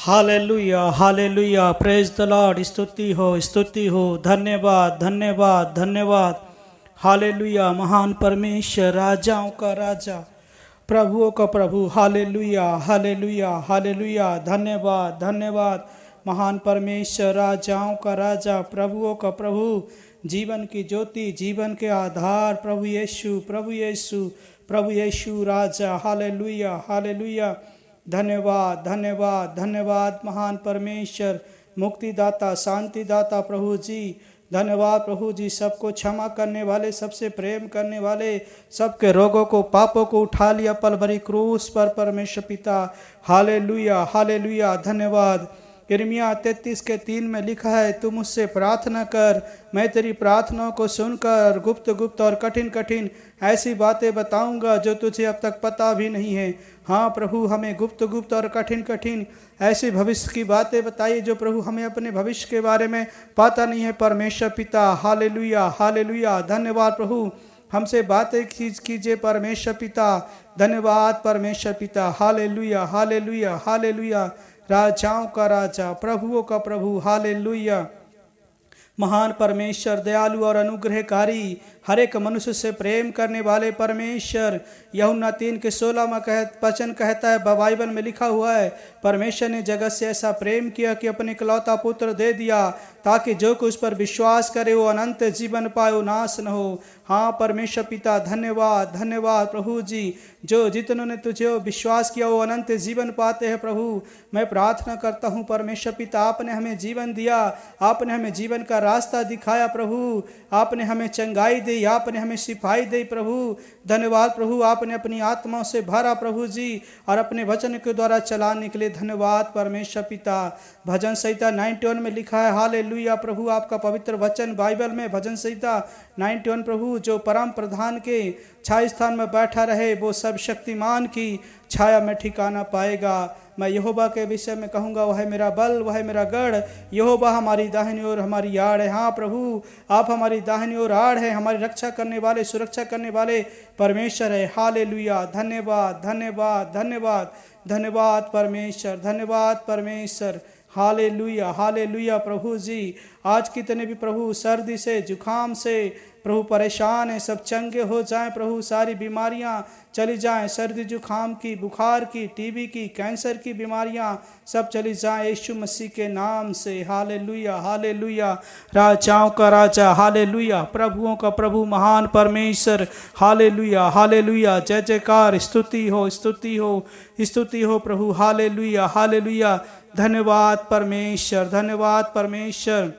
Hallelujah hallelujah, praise the Lord. स्तुति हो, धन्यवाद धन्यवाद धन्यवाद। हालेलुया, महान परमेश्वर, राजाओं का राजा, प्रभुओं का प्रभु। हालेलुया हालेलुया हालेलुया, धन्यवाद धन्यवाद। महान परमेश्वर, राजाओं का राजा, प्रभुओं का प्रभु, जीवन की ज्योति, जीवन के आधार, प्रभु यीशु प्रभु यीशु प्रभु यीशु राजा। हालेलुया हालेलुया, धन्यवाद धन्यवाद धन्यवाद। महान परमेश्वर, मुक्तिदाता, शांतिदाता प्रभु जी, धन्यवाद प्रभु जी। सबको क्षमा करने वाले, सबसे प्रेम करने वाले, सबके रोगों को, पापों को उठा लिया पल भरी क्रूस पर परमेश्वर पिता। हालेलुया हालेलुया, धन्यवाद। यिर्मयाह 33:3 में लिखा है, तू मुझसे प्रार्थना कर, मैं तेरी प्रार्थनाओं को सुनकर गुप्त गुप्त और कठिन कठिन ऐसी बातें बताऊंगा जो तुझे अब तक पता भी नहीं है। हाँ प्रभु, हमें गुप्त गुप्त और कठिन कठिन ऐसी भविष्य की बातें बताइए जो प्रभु हमें अपने भविष्य के बारे में पता नहीं है परमेश्वर पिता। हालेलुया हालेलुया, धन्यवाद प्रभु। हमसे बातें कीजिए परमेश्वर पिता। धन्यवाद परमेश्वर पिता। हालेलुया हालेलुया हालेलुया, राजाओं का राजा, प्रभुओं का प्रभु। हालेलुया, महान परमेश्वर, दयालु और अनुग्रहकारी, हर एक मनुष्य से प्रेम करने वाले परमेश्वर। यूहन्ना 3:16 में वचन कहता है, बाइबल में लिखा हुआ है, परमेश्वर ने जगत से ऐसा प्रेम किया कि अपने इकलौता पुत्र दे दिया, ताकि जो कुछ पर विश्वास करे वो अनंत जीवन पाए, वो नाश न हो। हाँ परमेश्वर पिता, धन्यवाद धन्यवाद प्रभु जी। जो जितनों ने तुझे विश्वास किया वो अनंत जीवन पाते हैं प्रभु। मैं प्रार्थना करता हूँ परमेश्वर पिता, आपने हमें जीवन दिया, आपने हमें जीवन का रास्ता दिखाया प्रभु, आपने हमें चंगाई दी, आपने हमें सिपाही दी प्रभु। धन्यवाद प्रभु, आपने अपनी आत्माओं से भरा प्रभु जी, और अपने वचन के द्वारा चलाने के लिए धन्यवाद परमेश्वर पिता। भजन संहिता 91 में लिखा है, हालेलुया प्रभु, आपका पवित्र वचन बाइबल में भजन संहिता 91 प्रभु, जो परम प्रधान के छाया स्थान में बैठा रहे वो सब शक्तिमान की छाया में ठिकाना पाएगा। मैं यहोवा के विषय में कहूँगा, वह है मेरा बल, वह है मेरा गढ़, यहोवा हमारी दाहिनी ओर हमारी आड़ है। हाँ प्रभु, आप हमारी दाहिनी ओर आड़ है, हमारी रक्षा करने वाले, सुरक्षा करने वाले परमेश्वर है। हालेलुया, धन्यवाद धन्यवाद धन्यवाद धन्यवाद परमेश्वर, धन्यवाद परमेश्वर। हालेलुया हालेलुया प्रभु जी। आज कितने भी प्रभु सर्दी से, जुखाम से प्रभु परेशान है, सब चंगे हो जाएं प्रभु, सारी बीमारियां चली जाएं, सर्दी जुखाम की, बुखार की, टीबी की, कैंसर की बीमारियां सब चली जाएं यीशु मसीह के नाम से। हालेलुया हालेलुया, राजाओं का राजा, हालेलुया, प्रभुओं का प्रभु, महान परमेश्वर। हालेलुया हालेलुया, जय जयकार, स्तुति हो स्तुति हो स्तुति हो प्रभु। हालेलुया हालेलुया, धन्यवाद परमेश्वर, धन्यवाद परमेश्वर।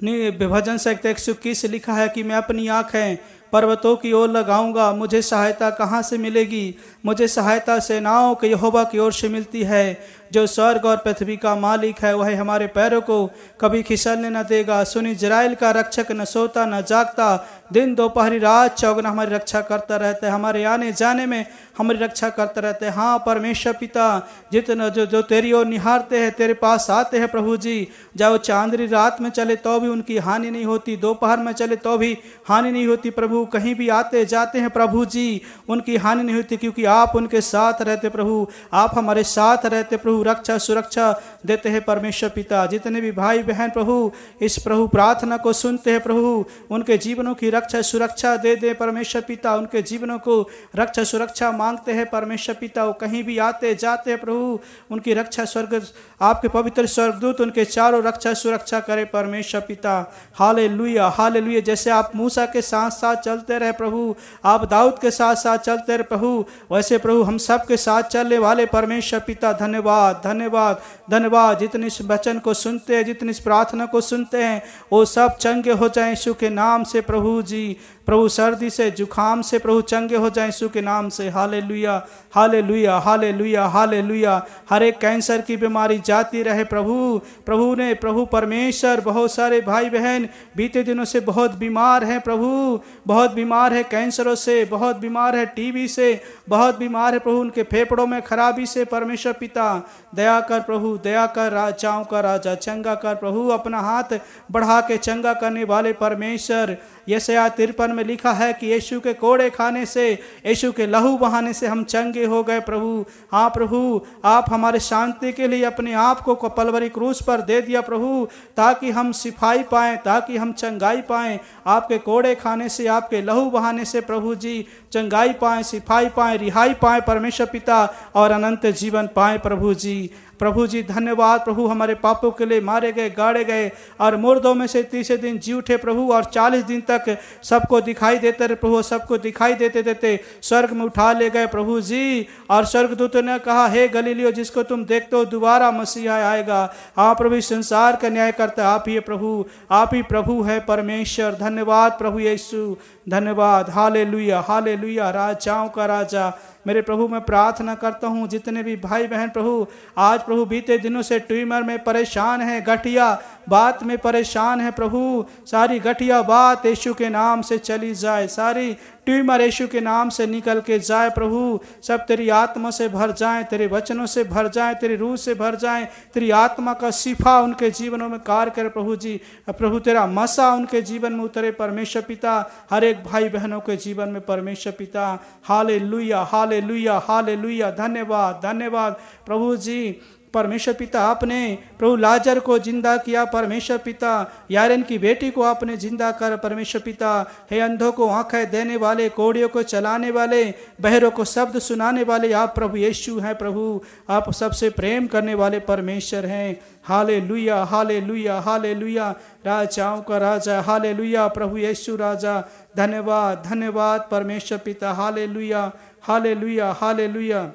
भजन संहिता 121 लिखा है कि मैं अपनी आँखें पर्वतों की ओर लगाऊंगा, मुझे सहायता कहाँ से मिलेगी? मुझे सहायता सेनाओं के यहोवा की ओर से मिलती है, जो स्वर्ग और पृथ्वी का मालिक है। वह हमारे पैरों को कभी फिसलने न देगा। सुन, इजराइल का रक्षक न सोता न जागता, दिन दोपहरी रात चौगुना हमारी रक्षा करता रहता है, हमारे आने जाने में हमारी रक्षा करता रहता है। हाँ परमेश्वर पिता, जितने जो तेरी ओर निहारते हैं, तेरे पास आते हैं प्रभु जी, चाहे वो चांदनी रात में चले तो भी उनकी हानि नहीं होती, दोपहर में चले तो भी हानि नहीं होती प्रभु, कहीं भी आते जाते हैं प्रभु जी, उनकी हानि नहीं होती, क्योंकि आप उनके साथ रहते प्रभु, आप हमारे साथ रहते प्रभु, रक्षा सुरक्षा देते हैं परमेश्वर पिता। जितने भी भाई बहन प्रभु इस प्रभु प्रार्थना को सुनते हैं प्रभु, उनके जीवनों की रक्षा सुरक्षा दे दे परमेश्वर पिता, उनके जीवनों को रक्षा सुरक्षा मांगते हैं परमेश्वर पिता। वो कहीं भी आते जाते हैं प्रभु, उनकी रक्षा स्वर्ग, आपके पवित्र स्वर्गदूत उनके चारों रक्षा सुरक्षा करे परमेश्वर पिता। हालेलुया हालेलुया, जैसे आप मूसा के साथ साथ चलते रहे प्रभु, आप दाऊद के साथ साथ चलते रहे प्रभु, वैसे प्रभु हम सब के साथ चलने वाले परमेश्वर पिता, धन्यवाद धन्यवाद धन्यवाद। जितने इस वचन को सुनते हैं, जितनी इस प्रार्थना को सुनते हैं, वो सब चंगे हो जाएं यीशु के नाम से प्रभु जी। प्रभु सर्दी से, जुखाम से प्रभु चंगे हो जाएं यीशु के नाम से। हालेलुया हालेलुया हालेलुया हालेलुया, हर एक कैंसर की बीमारी जाती रहे प्रभु। प्रभु परमेश्वर, बहुत सारे भाई बहन बीते दिनों से बहुत बीमार हैं प्रभु, बहुत बीमार है कैंसरों से, बहुत बीमार है टीबी से, बहुत बीमार है प्रभु, उनके फेफड़ों में खराबी से परमेश्वर पिता दया कर प्रभु, दया कर, राजाओं का राजा, चंगा कर प्रभु, अपना हाथ बढ़ा के चंगा करने वाले परमेश्वर। यशायाह 53 में लिखा है कि यीशु के कोड़े खाने से, यीशु के लहू बहाने से हम चंगे हो गए प्रभु। हाँ प्रभु, आप हमारे शांति के लिए अपने आप को कलवरी क्रूस पर दे दिया प्रभु, ताकि हम सिफाई पाएँ, ताकि हम चंगाई पाएँ। आपके कोड़े खाने से, आपके लहू बहाने से प्रभु जी चंगाई पाएँ, सिफाई पाएँ, रिहाई पाएँ परमेश्वर पिता, और अनंत जीवन पाएँ प्रभु जी। प्रभु जी धन्यवाद प्रभु, हमारे पापों के लिए मारे गए, गाड़े गए और मुर्दों में से तीसरे दिन जी उठे प्रभु, और 40 दिन तक सबको दिखाई देते रहे प्रभु, सबको दिखाई देते देते स्वर्ग में उठा ले गए प्रभु जी। और स्वर्गदूतों ने कहा, हे गलीलियो, जिसको तुम देखते हो दोबारा मसीहा आएगा। हाँ प्रभु, संसार का न्याय करता आप ही प्रभु, आप ही प्रभु है परमेश्वर। धन्यवाद प्रभु यीशु, धन्यवाद। हालेलुया हालेलुया, राजाओं का राजा। मेरे प्रभु मैं प्रार्थना करता हूँ जितने भी भाई बहन प्रभु आज प्रभु बीते दिनों से ट्यूमर में परेशान है, गठिया बात में परेशान है प्रभु, सारी गठिया बात यीशु के नाम से चली जाए, सारी ट्यूमर यीशु के नाम से निकल के जाए प्रभु। सब तेरी आत्मा से भर जाएं, तेरे वचनों से भर जाएं, तेरी रूह से भर जाएं, तेरी आत्मा का शिफा उनके जीवनों में कार्य करे प्रभु जी। प्रभु तेरा मसा उनके जीवन में उतरे परमेश्वर पिता, हर एक भाई बहनों के जीवन में परमेश्वर पिता। हालेलुया हालेलुया हालेलुया, धन्यवाद धन्यवाद प्रभु जी। परमेश्वर पिता आपने प्रभु लाजर को जिंदा किया परमेश्वर पिता, यारेन की बेटी को आपने जिंदा कर परमेश्वर पिता। हे अंधों को आंखें देने वाले, कोड़ियों को चलाने वाले, बहरों को शब्द सुनाने वाले आप प्रभु यीशु हैं प्रभु, आप सबसे प्रेम करने वाले परमेश्वर हैं। हालेलुया हालेलुया हालेलुया, राजाओं का राजा। हालेलुया प्रभु यीशु राजा, धन्यवाद धन्यवाद परमेश्वर पिता। Hallelujah hallelujah hallelujah.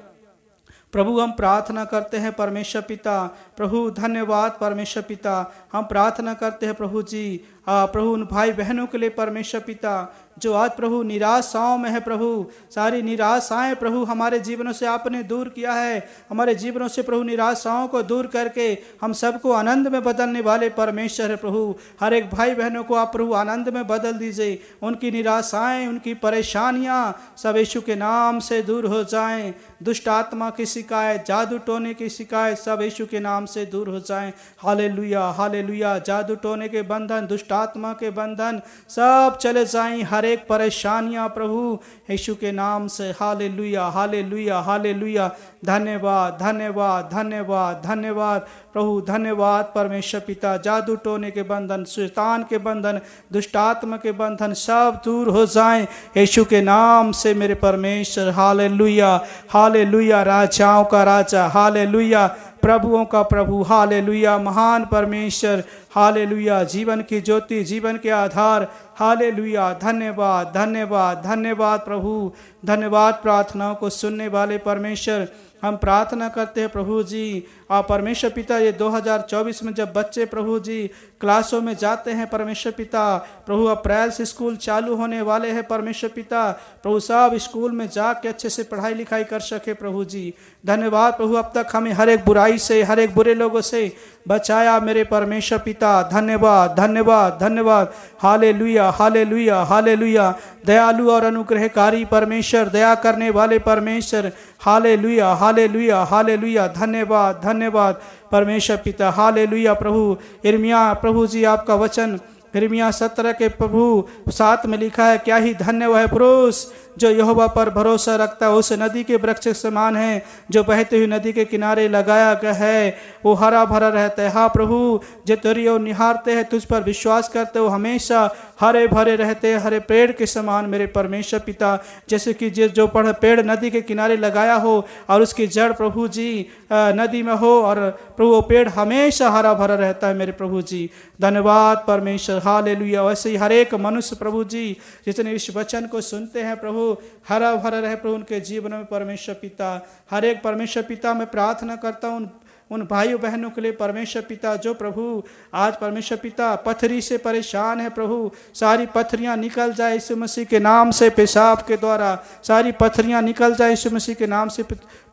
प्रभु हम प्रार्थना करते हैं परमेश्वर पिता, प्रभु धन्यवाद परमेश्वर पिता। हम प्रार्थना करते हैं प्रभु जी, प्रभु उन भाई बहनों के लिए परमेश्वर पिता जो आज प्रभु निराशाओं में है प्रभु, सारी निराशाएं प्रभु हमारे जीवनों से आपने दूर किया है। हमारे जीवनों से प्रभु निराशाओं को दूर करके हम सबको आनंद में बदलने वाले परमेश्वर है प्रभु। हर एक भाई बहनों को आप प्रभु आनंद में बदल दीजिए, उनकी निराशाएं, उनकी परेशानियां सब यीशु के नाम से दूर हो जाएं। दुष्ट आत्मा की शिकायत, जादू टोने की शिकायत सब यीशु के नाम से दूर हो जाएं। हालेलुया हालेलुया, जादू टोने के बंधन, दुष्ट आत्मा के बंधन सब चले जाएं, हर एक परेशानियां प्रभु यीशु के नाम से। हालेलुया हालेलुया हालेलुया, धन्यवाद धन्यवाद धन्यवाद धन्यवाद प्रभु, धन्यवाद परमेश्वर पिता। जादू टोने के बंधन, शैतान के बंधन, दुष्ट आत्मा के बंधन सब दूर हो जाएं यीशु के नाम से मेरे परमेश्वर। हालेलुया हालेलुया, राजाओं का राजा। हालेलुया, प्रभुओं का प्रभु। हालेलुया, महान परमेश्वर। हालेलुया, जीवन की ज्योति, जीवन के आधार। हालेलुया, धन्यवाद धन्यवाद धन्यवाद प्रभु, धन्यवाद प्रार्थनाओं को सुनने वाले परमेश्वर। हम प्रार्थना करते हैं प्रभु जी, आप परमेश्वर पिता ये 2024 में जब बच्चे प्रभु जी क्लासों में जाते हैं परमेश्वर पिता, प्रभु अप्रैल से स्कूल चालू होने वाले हैं परमेश्वर पिता, प्रभु सब स्कूल में जाके अच्छे से पढ़ाई लिखाई कर सके प्रभु जी। धन्यवाद प्रभु, अब तक हमें हर एक बुराई से, हर एक बुरे लोगों से बचाया मेरे परमेश्वर पिता। धन्यवाद धन्यवाद धन्यवाद। हालेलुया हालेलुया हालेलुया, दयालु और अनुग्रहकारी परमेश्वर, दया करने वाले परमेश्वर। हालेलुया हालेलुया हालेलुया, धन्यवाद धन्यवाद परमेश्वर पिता। हालेलुया प्रभु, यिर्मयाह प्रभु जी आपका वचन यिर्मयाह 17 के प्रभु 7 में लिखा है, क्या ही धन्य वह पुरुष जो यहोवा पर भरोसा रखता है, उस नदी के वृक्ष के समान है जो बहती हुई नदी के किनारे लगाया गया है, वो हरा भरा रहता है। हाँ प्रभु, जो तेरी ओर निहारते हैं, तुझ पर विश्वास करते हो, हमेशा हरे भरे रहते हैं, हरे पेड़ के समान मेरे परमेश्वर पिता। जैसे कि जो पेड़ नदी के किनारे लगाया हो और उसकी जड़ प्रभु जी नदी में हो, और प्रभु वो पेड़ हमेशा हरा भरा रहता है मेरे प्रभु जी। धन्यवाद परमेश्वर। हालेलुया, वैसे ही हर एक मनुष्य प्रभु जी जितने इस वचन को सुनते हैं प्रभु, हरा भरा रहे प्रभु उनके जीवन में परमेश्वर पिता। हर एक परमेश्वर पिता मैं प्रार्थना करता हूँ उन भाइयों बहनों के लिए परमेश्वर पिता जो प्रभु आज परमेश्वर पिता पथरी से परेशान है प्रभु, सारी पथरियां निकल जाए यीशु मसीह के नाम से, पेशाब के द्वारा सारी पथरियां निकल जाए यीशु मसीह के नाम से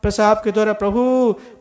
प्रसाद के द्वारा प्रभु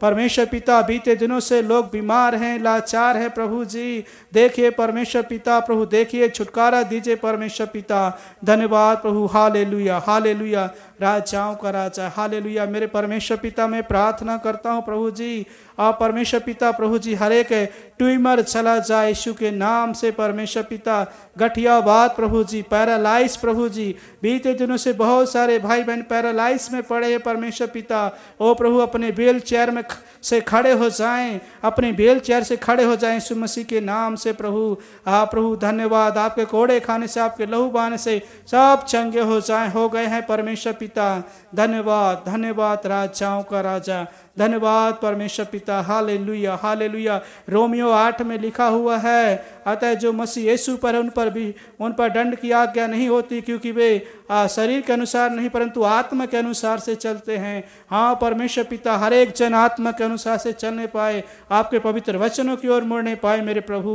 परमेश्वर पिता बीते दिनों से लोग बीमार हैं, लाचार है प्रभु जी, देखिए परमेश्वर पिता प्रभु, देखिए छुटकारा दीजिए परमेश्वर पिता। धन्यवाद प्रभु, हालेलुया हालेलुया, राजाओं का राजा, हालेलुया। मेरे परमेश्वर पिता मैं प्रार्थना करता हूँ प्रभु जी, आप परमेश्वर पिता प्रभु जी हर एक ट्यूमर चला जाए यीशु के नाम से परमेश्वर पिता। गठियावाद प्रभु जी, पैरालाइज प्रभु जी, बीते दिनों से बहुत सारे भाई बहन पैरालाइज में पड़े हैं परमेश्वर पिता। ओ प्रभु अपने व्हील चेयर में से खड़े हो जाएं, अपने व्हील चेयर से खड़े हो जाएं यीशु मसीह के नाम से प्रभु। आप प्रभु धन्यवाद, आपके कोड़े खाने से, आपके लहू बहाने से सब चंगे हो जाएं, हो गए हैं परमेश्वर पिता। धन्यवाद धन्यवाद, राजाओं का राजा, धन्यवाद परमेश्वर पिता, हालेलुया हालेलुया। रोमियो 8 में लिखा हुआ है, अतः जो मसीह यीशु पर है उन पर दंड की आज्ञा नहीं होती, क्योंकि वे शरीर के अनुसार नहीं परंतु आत्मा के अनुसार से चलते हैं। हाँ परमेश्वर पिता, हर एक जन आत्मा के अनुसार से चलने पाए, आपके पवित्र वचनों की ओर मुड़ने पाए मेरे प्रभु।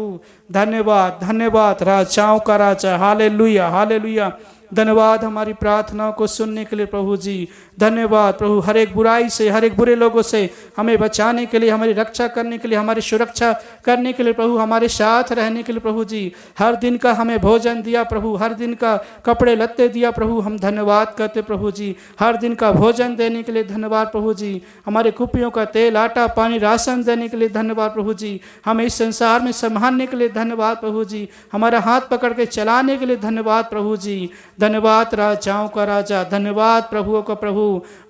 धन्यवाद धन्यवाद, राजाओं का राजा, हालेलुया हालेलुया। धन्यवाद हमारी प्रार्थनाओं को सुनने के लिए प्रभु जी। धन्यवाद प्रभु, हर एक बुराई से, हर एक बुरे लोगों से हमें बचाने के लिए, हमारी रक्षा करने के लिए, हमारी सुरक्षा करने के लिए प्रभु, हमारे साथ रहने के लिए प्रभु जी। हर दिन का हमें भोजन दिया प्रभु, हर दिन का कपड़े लत्ते दिया प्रभु, हम धन्यवाद करते प्रभु जी। हर दिन का भोजन देने के लिए धन्यवाद प्रभु जी। हमारे कुपियों का तेल, आटा, पानी, राशन देने के लिए धन्यवाद प्रभु जी। हमें इस संसार में संभालने के लिए धन्यवाद प्रभु जी। हमारा हाथ पकड़ के चलाने के लिए धन्यवाद प्रभु जी। धन्यवाद राजाओं का राजा, धन्यवाद प्रभुओं का प्रभु,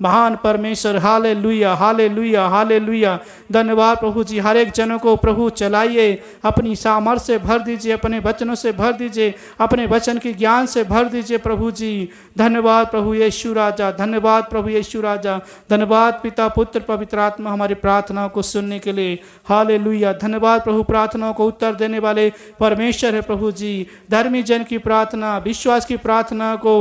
महान परमेश्वर, हालेलुया हालेलुया हालेलुया। धन्यवाद प्रभु जी। हर एक जनों को प्रभु चलाइए, अपनी सामर्थ्य से भर दीजिए, अपने वचनों से भर दीजिए, अपने वचन के ज्ञान से भर दीजिए प्रभु जी। धन्यवाद प्रभु यीशु राजा, धन्यवाद प्रभु यीशु राजा। धन्यवाद पिता पुत्र पवित्र आत्मा हमारी प्रार्थनाओं को सुनने के लिए, हालेलुया। धन्यवाद प्रभु, प्रार्थनाओं को उत्तर देने वाले परमेश्वर है प्रभु जी। धर्मी जन की प्रार्थना, विश्वास की प्रार्थना को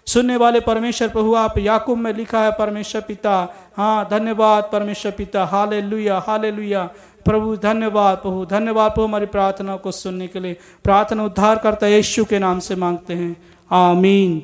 सुनने वाले परमेश्वर प्रभु, आप याकूब में लिखा है परमेश्वर पिता। हाँ धन्यवाद परमेश्वर पिता, हालेलुया हालेलुया प्रभु। धन्यवाद प्रभु, धन्यवाद प्रभु हमारी प्रार्थना को सुनने के लिए। प्रार्थना उद्धार करता यीशु के नाम से मांगते हैं, आमीन।